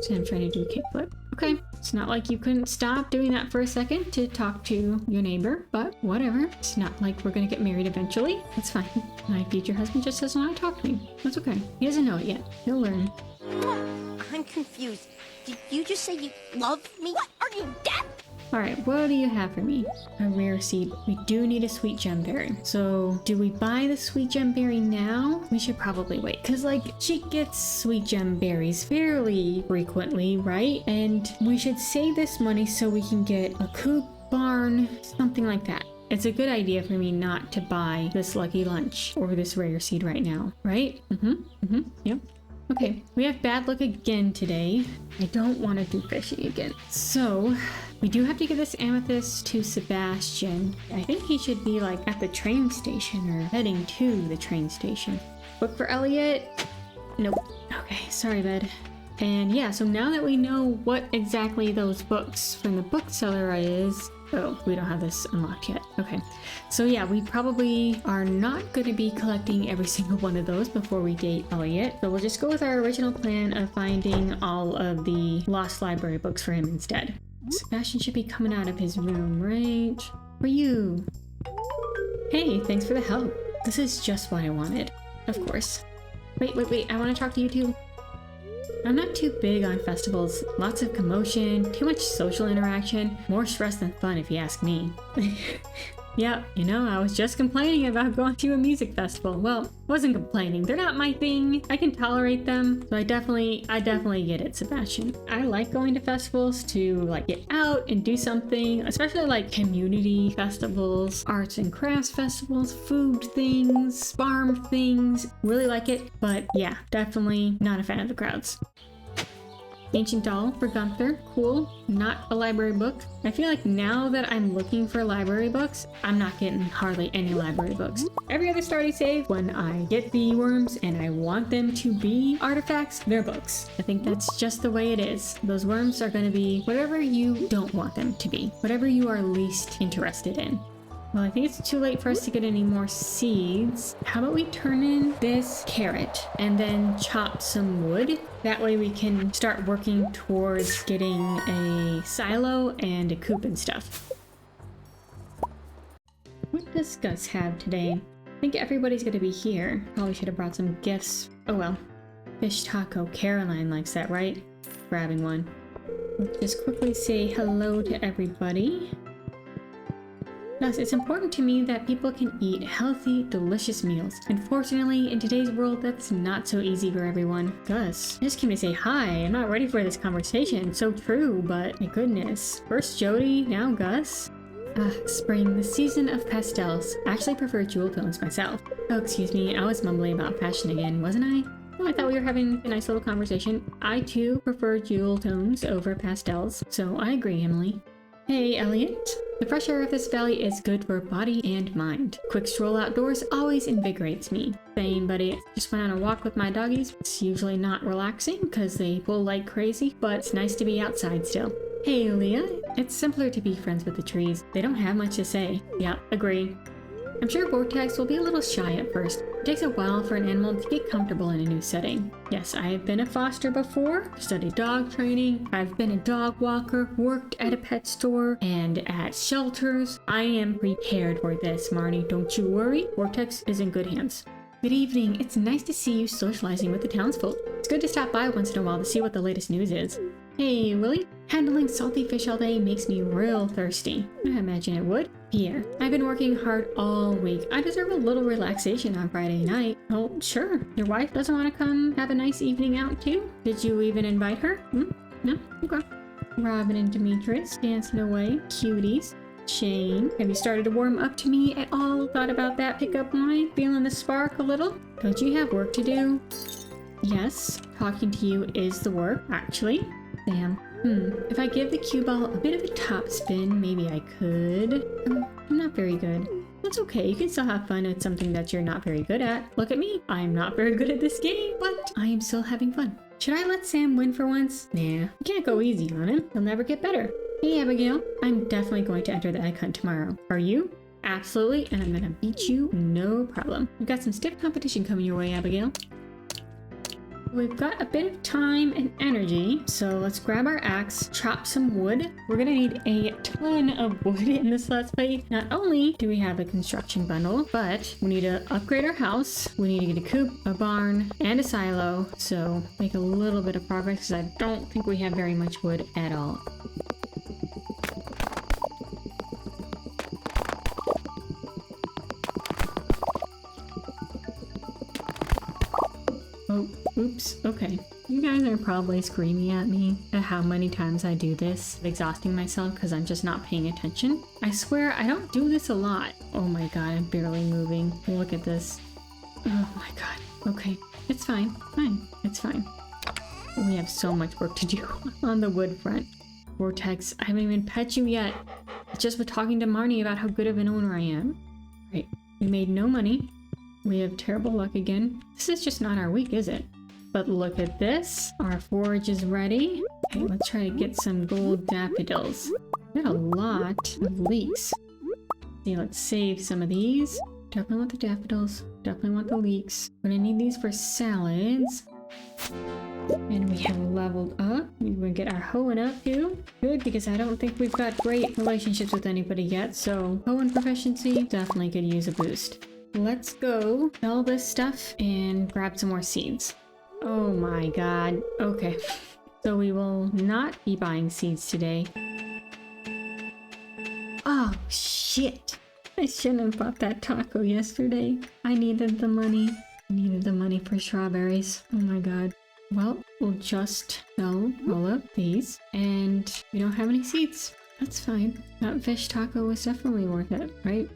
Sam trying to do a kickflip. Okay, it's not like you couldn't stop doing that for a second to talk to your neighbor, but whatever. It's not like we're gonna get married eventually. That's fine. My future husband just doesn't want to talk to me. That's okay. He doesn't know it yet. He'll learn. I'm confused. Did you just say you love me? What? Are you deaf? Alright, what do you have for me? A rare seed. We do need a sweet gemberry. So, do we buy the sweet gemberry now? We should probably wait. Because, like, she gets sweet gemberries fairly frequently, right? And we should save this money so we can get a coop, barn, something like that. It's a good idea for me not to buy this lucky lunch or this rare seed right now, right? Yep. Okay, we have bad luck again today. I don't want to do fishing again. So, we do have to give this amethyst to Sebastian. I think he should be like at the train station or heading to the train station. Book for Elliot? Nope. Okay, sorry, bud. And yeah, so now that we know what exactly those books from the bookseller is... Oh, we don't have this unlocked yet. Okay. So yeah, we probably are not going to be collecting every single one of those before we date Elliot. So we'll just go with our original plan of finding all of the lost library books for him instead. Sebastian should be coming out of his room, right? For you. Hey, thanks for the help. This is just what I wanted. Of course. Wait. I want to talk to you too. I'm not too big on festivals. Lots of commotion, too much social interaction, more stress than fun if you ask me. Yeah, you know, I was just complaining about going to a music festival. Well, wasn't complaining. They're not my thing. I can tolerate them. So I definitely get it, Sebastian. I like going to festivals to like get out and do something, especially like community festivals, arts and crafts festivals, food things, farm things. Really like it. But yeah, definitely not a fan of the crowds. Ancient Doll for Gunther. Cool. Not a library book. I feel like now that I'm looking for library books, I'm not getting hardly any library books. Every other Stardew save, when I get the worms and I want them to be artifacts, they're books. I think that's just the way it is. Those worms are going to be whatever you don't want them to be. Whatever you are least interested in. Well, I think it's too late for us to get any more seeds. How about we turn in this carrot and then chop some wood? That way we can start working towards getting a silo and a coop and stuff. What does Gus have today? I think everybody's gonna be here. Probably should have brought some gifts. Oh well. Fish taco. Caroline likes that, right? Grabbing one. Let's just quickly say hello to everybody. Thus, it's important to me that people can eat healthy, delicious meals. Unfortunately, in today's world, that's not so easy for everyone. Gus, I just came to say hi. I'm not ready for this conversation. So true, but my goodness. First Jody, now Gus. Spring, the season of pastels. I actually prefer jewel tones myself. Oh, excuse me, I was mumbling about fashion again, wasn't I? Oh, I thought we were having a nice little conversation. I too prefer jewel tones over pastels, so I agree, Emily. Hey, Elliot. The fresh air of this valley is good for body and mind. Quick stroll outdoors always invigorates me. Same, buddy. Just went on a walk with my doggies. It's usually not relaxing because they pull like crazy, but it's nice to be outside still. Hey, Leah. It's simpler to be friends with the trees. They don't have much to say. Yeah, agree. I'm sure Vortex will be a little shy at first. It takes a while for an animal to get comfortable in a new setting. Yes, I have been a foster before, studied dog training, I've been a dog walker, worked at a pet store, and at shelters. I am prepared for this, Marnie. Don't you worry. Vortex is in good hands. Good evening. It's nice to see you socializing with the townsfolk. It's good to stop by once in a while to see what the latest news is. Hey, Willie. Handling salty fish all day makes me real thirsty. I imagine it would. Pierre, I've been working hard all week. I deserve a little relaxation on Friday night. Oh, sure. Your wife doesn't want to come have a nice evening out too? Did you even invite her? No? Okay. Robin and Demetrius dancing away. Cuties. Shane, have you started to warm up to me at all? Thought about that pickup line? Feeling the spark a little? Don't you have work to do? Yes, talking to you is the work, actually. Damn. If I give the cue ball a bit of a top spin, maybe I could. I'm not very good. That's okay, you can still have fun at something that you're not very good at. Look at me, I'm not very good at this game, but I am still having fun. Should I let Sam win for once? Nah, you can't go easy on him. He'll never get better. Hey Abigail, I'm definitely going to enter the egg hunt tomorrow. Are you? Absolutely, and I'm gonna beat you, no problem. We've got some stiff competition coming your way, Abigail. We've got a bit of time and energy, so let's grab our axe, chop some wood. We're gonna need a ton of wood in this Let's Play. Not only do we have a construction bundle, but we need to upgrade our house. We need to get a coop, a barn, and a silo, so make a little bit of progress because I don't think we have very much wood at all. Oh, oops, okay. You guys are probably screaming at me at how many times I do this, exhausting myself because I'm just not paying attention. I swear I don't do this a lot. Oh my god, I'm barely moving. Look at this. Oh my god. Okay, it's fine. It's fine. We have so much work to do on the wood front. Vortex, I haven't even pet you yet. It's just with talking to Marnie about how good of an owner I am. Right, we made no money. We have terrible luck again. This is just not our week, is it? But look at this. Our forage is ready. Okay, let's try to get some gold daffodils. We got a lot of leeks. See, let's save some of these. Definitely want the daffodils. Definitely want the leeks. We're gonna need these for salads. And we have leveled up. We're gonna get our hoeing up too. Good, because I don't think we've got great relationships with anybody yet. So hoeing proficiency definitely could use a boost. Let's go sell this stuff and grab some more seeds. Oh my god. Okay. So we will not be buying seeds today. Oh shit. I shouldn't have bought that taco yesterday. I needed the money. I needed the money for strawberries. Oh my god. Well, we'll just sell all of these. And we don't have any seeds. That's fine. That fish taco was definitely worth it, right?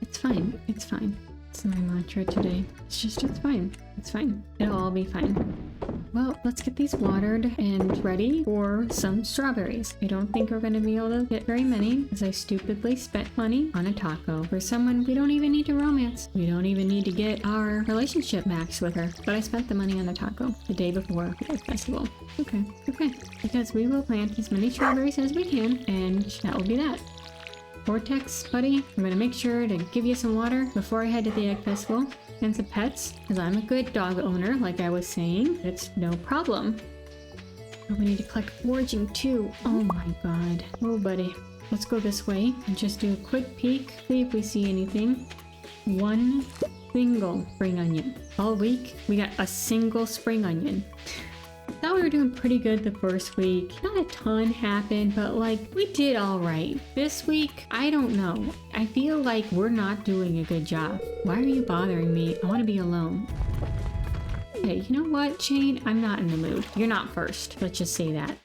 It's fine. It's fine. It's my mantra today. It's fine. It's fine. It'll all be fine. Well, let's get these watered and ready for some strawberries. I don't think we're going to be able to get very many because I stupidly spent money on a taco for someone we don't even need to romance. We don't even need to get our relationship maxed with her. But I spent the money on a taco the day before the festival. Okay. Because we will plant as many strawberries as we can, and that will be that. Vortex, buddy, I'm gonna make sure to give you some water before I head to the egg festival. And some pets, because I'm a good dog owner, like I was saying. It's no problem. Oh, we need to collect foraging too. Oh my god. Oh, buddy. Let's go this way and just do a quick peek, see if we see anything. One single spring onion. All week, we got a single spring onion. thought we were doing pretty good the first week. Not a ton happened, but like we did all right. This week, I don't know. I feel like we're not doing a good job. Why are you bothering me? I want to be alone. Hey, you know what, Shane? I'm not in the mood. You're not first. Let's just say that.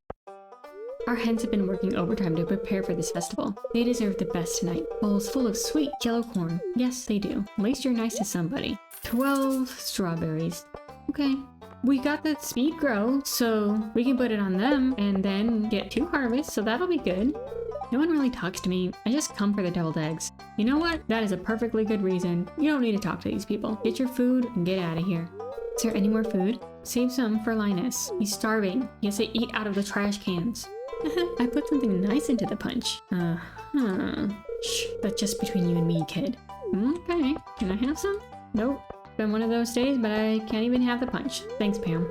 Our hens have been working overtime to prepare for this festival. They deserve the best tonight. Bowls full of sweet yellow corn. Yes, they do. At least you're nice to somebody. 12 strawberries. Okay. We got the speed grow, so we can put it on them and then get 2 harvests, so that'll be good. No one really talks to me. I just come for the deviled eggs. You know what? That is a perfectly good reason. You don't need to talk to these people. Get your food and get out of here. Is there any more food? Save some for Linus. He's starving. He has to eat out of the trash cans. I put something nice into the punch. Shh, that's just between you and me, kid. Okay, can I have some? Nope. Been one of those days, but I can't even have the punch. Thanks, Pam.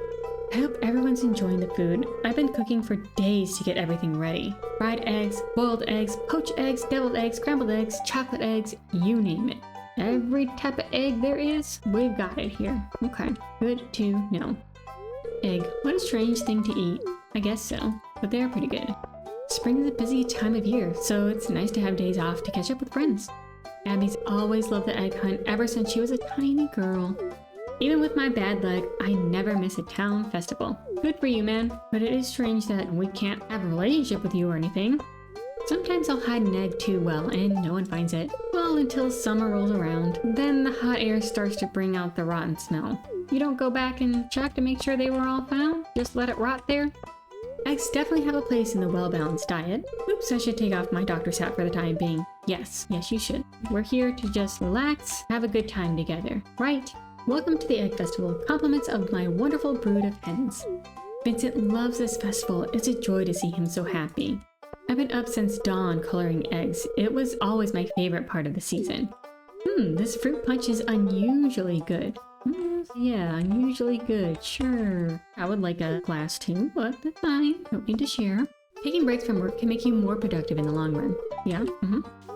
I hope everyone's enjoying the food. I've been cooking for days to get everything ready. Fried eggs, boiled eggs, poached eggs, deviled eggs, scrambled eggs, chocolate eggs, you name it. Every type of egg there is, we've got it here. Okay, good to know. Egg, what a strange thing to eat. I guess so, but they're pretty good. Spring is a busy time of year, so it's nice to have days off to catch up with friends. Abby's always loved the egg hunt ever since she was a tiny girl. Even with my bad luck, I never miss a town festival. Good for you, man, but it is strange that we can't have a relationship with you or anything. Sometimes I'll hide an egg too well and no one finds it. Well, until summer rolls around, then the hot air starts to bring out the rotten smell. You don't go back and check to make sure they were all found? Just let it rot there? Eggs definitely have a place in the well-balanced diet. Oops, I should take off my doctor's hat for the time being. Yes, you should. We're here to just relax, have a good time together, right? Welcome to the Egg Festival. Compliments of my wonderful brood of hens. Vincent loves this festival. It's a joy to see him so happy. I've been up since dawn coloring eggs. It was always my favorite part of the season. This fruit punch is unusually good. Yeah, unusually good, sure. I would like a glass too, but that's fine. Don't need to share. Taking breaks from work can make you more productive in the long run. Yeah,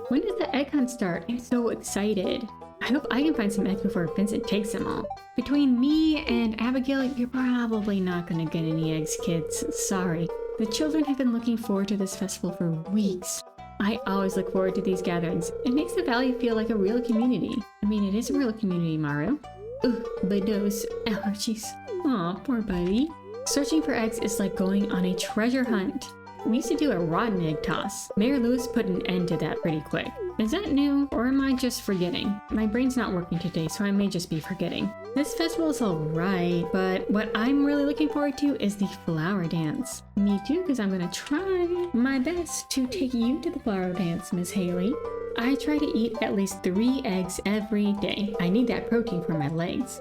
When does the egg hunt start? I'm so excited. I hope I can find some eggs before Vincent takes them all. Between me and Abigail, you're probably not gonna get any eggs, kids. Sorry. The children have been looking forward to this festival for weeks. I always look forward to these gatherings. It makes the valley feel like a real community. I mean, it is a real community, Maru. Ugh, but those allergies. Aw, poor buddy. Searching for eggs is like going on a treasure hunt. We used to do a rotten egg toss. Mayor Lewis put an end to that pretty quick. Is that new, or am I just forgetting? My brain's not working today, so I may just be forgetting. This festival is alright, but what I'm really looking forward to is the flower dance. Me too, because I'm gonna try my best to take you to the flower dance, Miss Haley. I try to eat at least 3 eggs every day. I need that protein for my legs.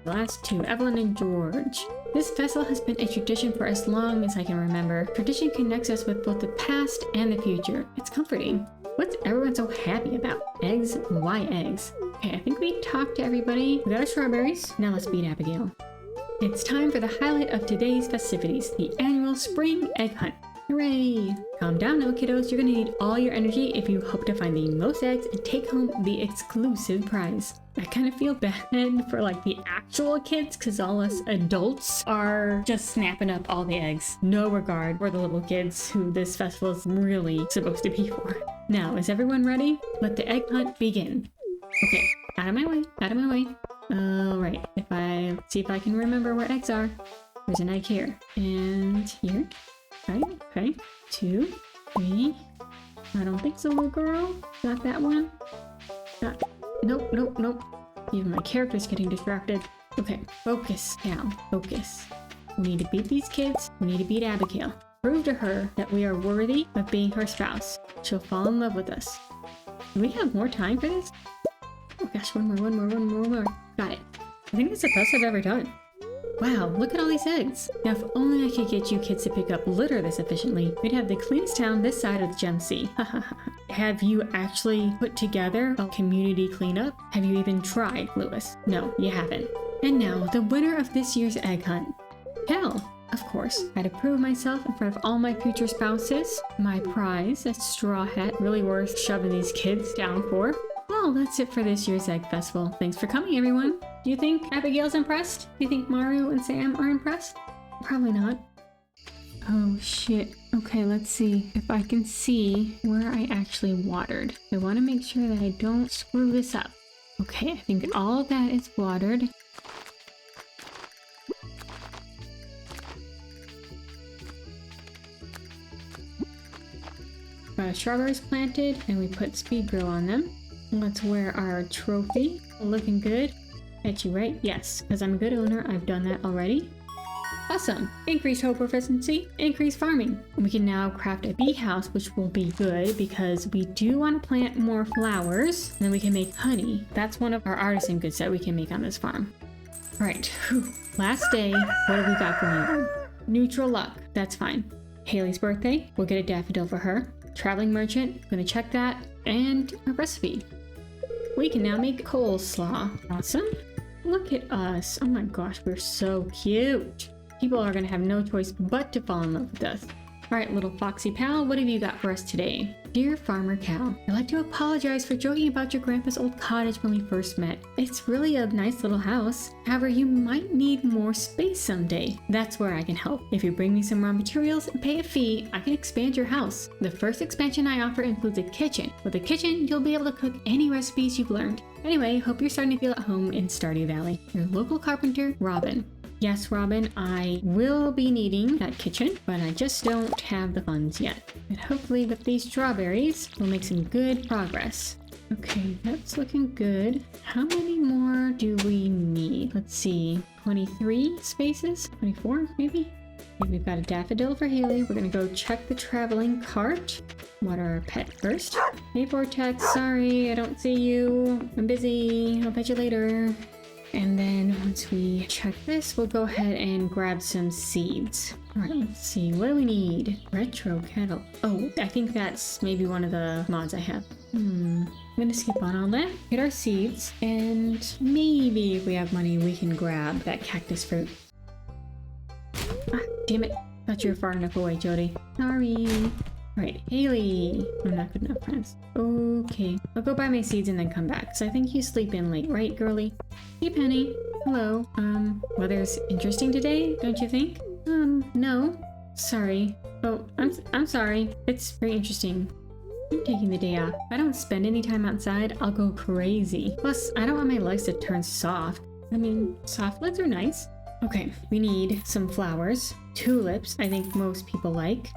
The last 2, Evelyn and George. This festival has been a tradition for as long as I can remember. Tradition connects us with both the past and the future. It's comforting. What's everyone so happy about? Eggs? Why eggs? Okay, I think we talked to everybody. We got our strawberries. Now let's beat Abigail. It's time for the highlight of today's festivities, the annual spring egg hunt. Hooray! Calm down now, kiddos. You're gonna need all your energy if you hope to find the most eggs and take home the exclusive prize. I kind of feel bad for like the actual kids because all us adults are just snapping up all the eggs. No regard for the little kids who this festival is really supposed to be for. Now, is everyone ready? Let the egg hunt begin. Okay, out of my way, out of my way. Alright, see if I can remember where eggs are. There's an egg here and here. Right, okay, 2, 3. I don't think so, little girl. Got that one. Nope. Even my character's getting distracted. Okay, focus now, focus. We need to beat these kids. We need to beat Abigail. Prove to her that we are worthy of being her spouse. She'll fall in love with us. Do we have more time for this? Oh gosh, one more. Got it. I think that's the best I've ever done. Wow, look at all these eggs. Now if only I could get you kids to pick up litter this efficiently, we'd have the cleanest town this side of the Gem Sea. Have you actually put together a community cleanup? Have you even tried, Lewis? No, you haven't. And now, the winner of this year's egg hunt. Elle, of course. I had to prove myself in front of all my future spouses. My prize, that straw hat, really worth shoving these kids down for. Well, that's it for this year's Egg Festival. Thanks for coming, everyone. Do you think Abigail's impressed? Do you think Mario and Sam are impressed? Probably not. Oh shit. Okay, let's see if I can see where I actually watered. I want to make sure that I don't screw this up. Okay, I think all of that is watered. Got strawberries planted and we put speed grow on them. Let's wear our trophy. Looking good. At you, right? Yes, because I'm a good owner. I've done that already. Awesome. Increased hoe proficiency, increased farming. We can now craft a bee house, which will be good because we do want to plant more flowers. And then we can make honey. That's one of our artisan goods that we can make on this farm. All right. Whew. Last day. What have we got going on? Neutral luck. That's fine. Haley's birthday. We'll get a daffodil for her. Traveling merchant. Gonna check that. And a recipe. We can now make coleslaw. Awesome. Look at us. Oh my gosh, we're so cute. People are gonna have no choice but to fall in love with us. All right, little foxy pal, what have you got for us today? Dear Farmer Cow, I'd like to apologize for joking about your grandpa's old cottage when we first met. It's really a nice little house. However, you might need more space someday. That's where I can help. If you bring me some raw materials and pay a fee, I can expand your house. The first expansion I offer includes a kitchen. With a kitchen, you'll be able to cook any recipes you've learned. Anyway, hope you're starting to feel at home in Stardew Valley. Your local carpenter, Robin. Yes, Robin, I will be needing that kitchen, but I just don't have the funds yet. And hopefully with these strawberries, we'll make some good progress. Okay, that's looking good. How many more do we need? Let's see, 23 spaces? 24, maybe? Okay, we've got a daffodil for Haley. We're gonna go check the traveling cart. Water our pet first. Hey, Vortex, sorry, I don't see you. I'm busy, I'll catch you later. And then once we check this, we'll go ahead and grab some seeds. All right, let's see, what do we need? Retro kettle. Oh, I think that's maybe one of the mods I have. I'm gonna skip on all that, get our seeds, and maybe if we have money, we can grab that cactus fruit. Ah, damn it. Thought you were far enough away, Jody. Sorry. Right, Haley. I'm not good enough friends. Okay, I'll go buy my seeds and then come back. So I think you sleep in late, right, girly? Hey, Penny. Hello. Weather's interesting today, don't you think? No. Sorry. Oh, I'm sorry. It's very interesting. I'm taking the day off. If I don't spend any time outside, I'll go crazy. Plus, I don't want my legs to turn soft. I mean, soft legs are nice. Okay, we need some flowers. Tulips, I think most people like.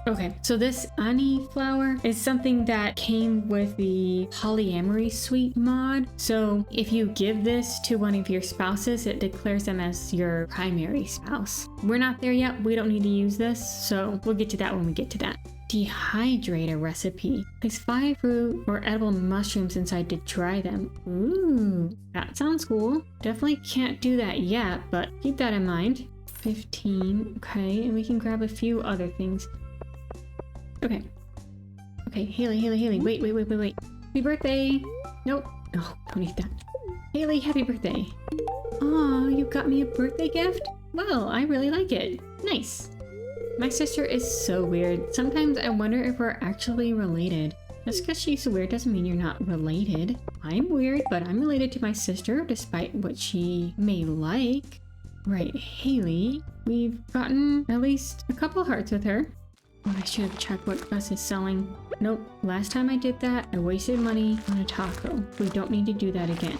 Okay, so this Ani flower is something that came with the Polyamory Sweet mod. So if you give this to one of your spouses, it declares them as your primary spouse. We're not there yet. We don't need to use this, so we'll get to that when we get to that. Dehydrator recipe. Place 5 fruit or edible mushrooms inside to dry them. Ooh, that sounds cool. Definitely can't do that yet, but keep that in mind. 15, okay, and we can grab a few other things. Okay. Okay, Haley, wait. Happy birthday! Nope. Oh, don't eat that. Haley, happy birthday. Aw, you got me a birthday gift? Well, I really like it. Nice. My sister is so weird. Sometimes I wonder if we're actually related. Just because she's weird doesn't mean you're not related. I'm weird, but I'm related to my sister despite what she may like. Right, Haley, we've gotten at least a couple hearts with her. Oh, I should have checked what Gus is selling. Nope, last time I did that, I wasted money on a taco. We don't need to do that again.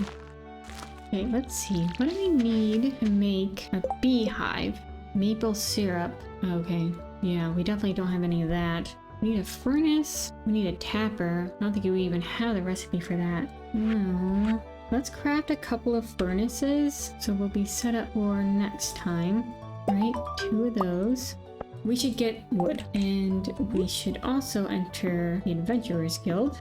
Okay, let's see. What do we need to make a beehive? Maple syrup. Okay, yeah, we definitely don't have any of that. We need a furnace. We need a tapper. I don't think we even have the recipe for that. No. Let's craft a couple of furnaces so we'll be set up for next time. All right, 2 of those. We should get wood, and we should also enter the Adventurers Guild.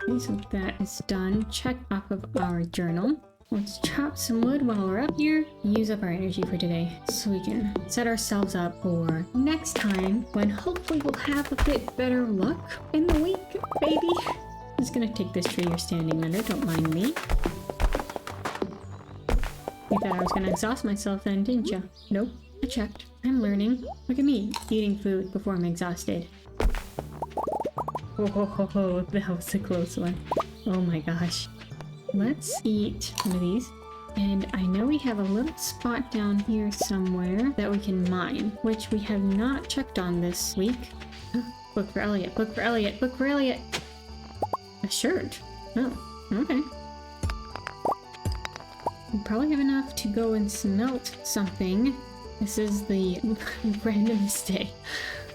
Okay, so that is done. Check off of our journal. Let's chop some wood while we're up here. Use up our energy for today so we can set ourselves up for next time when hopefully we'll have a bit better luck in the week, baby. I'm just gonna take this tree you're standing under, don't mind me. You thought I was gonna exhaust myself then, didn't you? Nope, I checked. I'm learning. Look at me, eating food before I'm exhausted. Oh, that was a close one. Oh my gosh. Let's eat one of these. And I know we have a little spot down here somewhere that we can mine, which we have not checked on this week. Book for Elliot, book for Elliot, book for Elliot. A shirt. Oh, okay. We probably have enough to go and smelt something. This is the randomest day.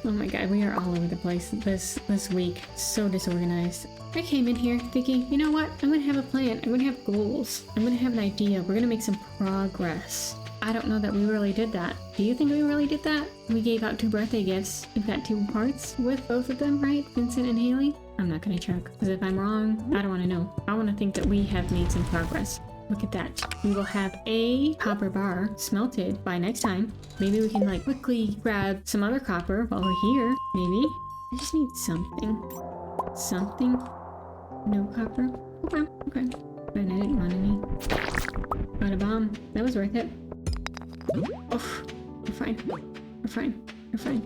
Oh my god, we are all over the place this week. So disorganized. I came in here thinking, you know what? I'm gonna have a plan. I'm gonna have goals. I'm gonna have an idea. We're gonna make some progress. I don't know that we really did that. Do you think we really did that? We gave out 2 birthday gifts. We've got 2 hearts with both of them, right? Vincent and Haley? I'm not gonna check, because if I'm wrong, I don't want to know. I want to think that we have made some progress. Look at that. We will have a copper bar smelted by next time. Maybe we can like quickly grab some other copper while we're here. Maybe. I just need something. Something. No copper. Okay. But I didn't want any. Got a bomb. That was worth it. Oh, we're fine. We're fine. We're fine.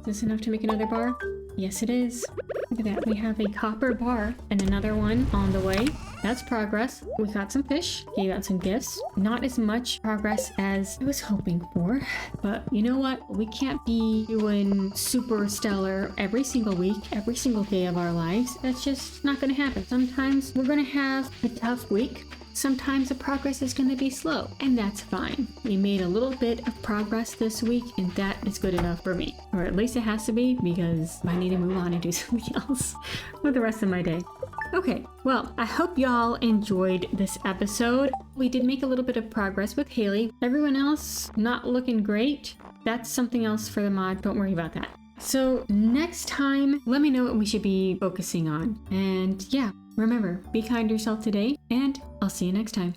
Is this enough to make another bar? Yes, it is. Look at that. We have a copper bar and another one on the way. That's progress. We got some fish. Gave out some gifts. Not as much progress as I was hoping for. But you know what? We can't be doing super stellar every single week, every single day of our lives. That's just not going to happen. Sometimes we're going to have a tough week. Sometimes the progress is going to be slow, and that's fine. We made a little bit of progress this week, and that is good enough for me. Or at least it has to be, because I need to move on and do something else for the rest of my day. Okay, well, I hope y'all enjoyed this episode. We did make a little bit of progress with Haley. Everyone else not looking great. That's something else for the mod. Don't worry about that. So next time, let me know what we should be focusing on. And yeah, remember, be kind to yourself today, and I'll see you next time.